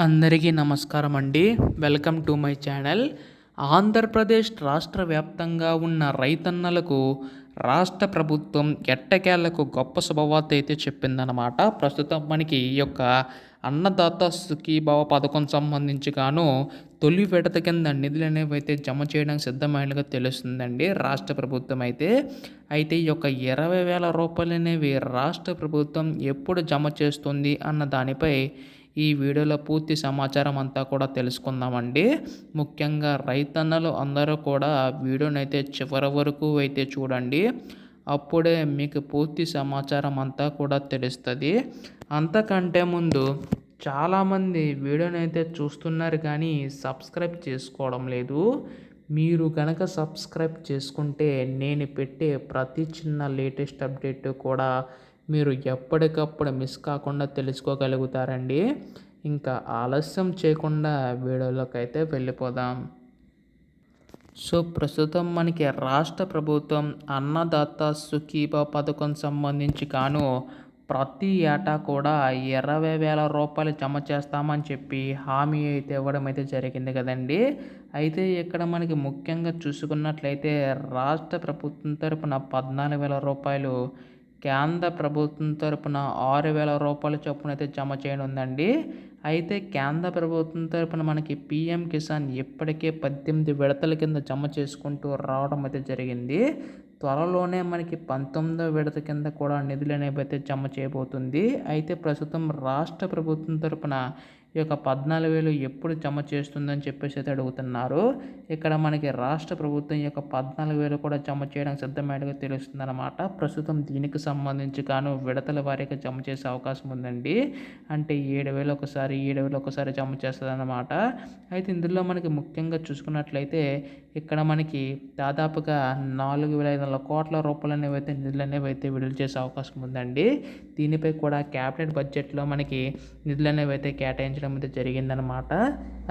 అందరికీ నమస్కారం అండి. Welcome to my channel. Andhra Pradesh రాష్ట్ర వ్యాప్తంగా ఉన్న రైతన్నలకు రాష్ట్ర ప్రభుత్వం ఎట్టకేలకు గొప్ప శుభవార్త అయితే చెప్పిందనమాట. ప్రస్తుతం మనకి ఈ యొక్క అన్నదాత సుఖీభవ పథకం సంబంధించి గాను తొలి విడత కింద నిధులు అనేవి అయితే జమ చేయడానికి సిద్ధమైనగా తెలుస్తుందండి రాష్ట్ర ప్రభుత్వం అయితే. అయితే ఈ యొక్క 20,000 రూపాయలు అనేవి రాష్ట్ర ప్రభుత్వం ఎప్పుడు జమ చేస్తుంది అన్న దానిపై ఈ వీడియోలో పూర్తి సమాచారం అంతా కూడా తెలుసుకుందామండి. ముఖ్యంగా రైతన్నలు అందరూ కూడా వీడియోనైతే చివరి వరకు అయితే చూడండి. అప్పుడే మీకు పూర్తి సమాచారం అంతా కూడా తెలుస్తుంది. అంతకంటే ముందు చాలామంది వీడియోనైతే చూస్తున్నారు కానీ సబ్స్క్రైబ్ చేసుకోవడం లేదు. మీరు కనుక సబ్స్క్రైబ్ చేసుకుంటే నేను పెట్టే ప్రతి చిన్న లేటెస్ట్ అప్డేట్ కూడా మీరు ఎప్పటికప్పుడు మిస్ కాకుండా తెలుసుకోగలుగుతారండి. ఇంకా ఆలస్యం చేయకుండా వీడియోలోకి అయితే వెళ్ళిపోదాం. సో ప్రస్తుతం మనకి రాష్ట్ర ప్రభుత్వం అన్నదాత సుఖీభవ పథకం సంబంధించి గాను ప్రతి ఏటా కూడా 20,000 రూపాయలు జమ చేస్తామని చెప్పి హామీ అయితే ఇవ్వడం అయితే జరిగింది కదండి. అయితే ఇక్కడ మనకి ముఖ్యంగా చూసుకున్నట్లయితే రాష్ట్ర ప్రభుత్వం తరపున 14,000 రూపాయలు, కేంద్ర ప్రభుత్వం తరపున 6,000 రూపాయల చొప్పున అయితే జమ చేయనుందండి. అయితే కేంద్ర ప్రభుత్వం తరపున మనకి పీఎం కిసాన్ ఇప్పటికే 18 విడతల కింద జమ చేసుకుంటూ రావడం అయితే జరిగింది. త్వరలోనే మనకి 19వ విడత కింద కూడా నిధులు అనేవి అయితే జమ చేయబోతుంది. అయితే ప్రస్తుతం రాష్ట్ర ప్రభుత్వం తరపున ఈ యొక్క 14,000 ఎప్పుడు జమ చేస్తుందని చెప్పేసి అయితే అడుగుతున్నారు. ఇక్కడ మనకి రాష్ట్ర ప్రభుత్వం ఈ యొక్క 14,000 కూడా జమ చేయడానికి సిద్ధమైనట్టుగా తెలుస్తుందన్నమాట. ప్రస్తుతం దీనికి సంబంధించి గాను విడతల వారీగా జమ చేసే అవకాశం ఉందండి. అంటే 7,000 ఒకసారి, 7,000 ఒకసారి జమ చేస్తుందన్నమాట. అయితే ఇందులో మనకి ముఖ్యంగా చూసుకున్నట్లయితే ఇక్కడ మనకి దాదాపుగా 4,500 కోట్ల రూపాయలు అనేవి అయితే నిధులు అనేవి అయితే విడుదల చేసే అవకాశం ఉందండి. దీనిపై కూడా క్యాబినెట్ బడ్జెట్లో మనకి నిధులు అనేవి అయితే కేటాయించడం అయితే జరిగిందనమాట.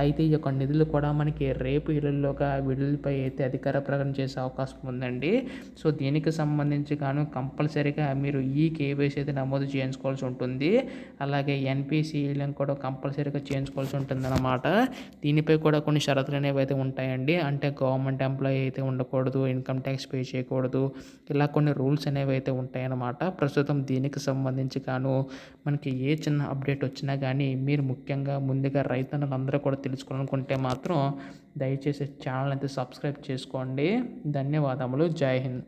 అయితే ఈ యొక్క నిధులు కూడా మనకి రేపు ఎల్లుండిలోగా విడుదలపై అయితే అధికార ప్రకటన చేసే అవకాశం ఉందండి. సో దీనికి సంబంధించి గాను కంపల్సరీగా మీరు ఈ కేవైసీ అయితే నమోదు చేయించుకోవాల్సి ఉంటుంది. అలాగే ఎన్పిసి లింక్ కూడా కంపల్సరీగా చేయించుకోవాల్సి ఉంటుందన్నమాట. దీనిపై కూడా కొన్ని షరతులు అనేవి అయితే ఉంటాయండి. అంటే గవర్నమెంట్ ఎంప్లాయీ అయితే ఉండకూడదు, ఇన్కమ్ ట్యాక్స్ పే చేయకూడదు, ఇలా కొన్ని రూల్స్ అనేవి అయితే ఉంటాయన్నమాట. ప్రస్తుతం దీనికి సంబంధించి గాను మనకి ఏ చిన్న అప్డేట్ వచ్చినా కానీ మీరు ముఖ్యంగా ముందుగా రైతన్నలు అందరూ కూడా తెలుసుకోవాలనుకుంటే మాత్రం దయచేసి ఛానల్ అయితే సబ్స్క్రైబ్ చేసుకోండి. ధన్యవాదములు. జై హింద్.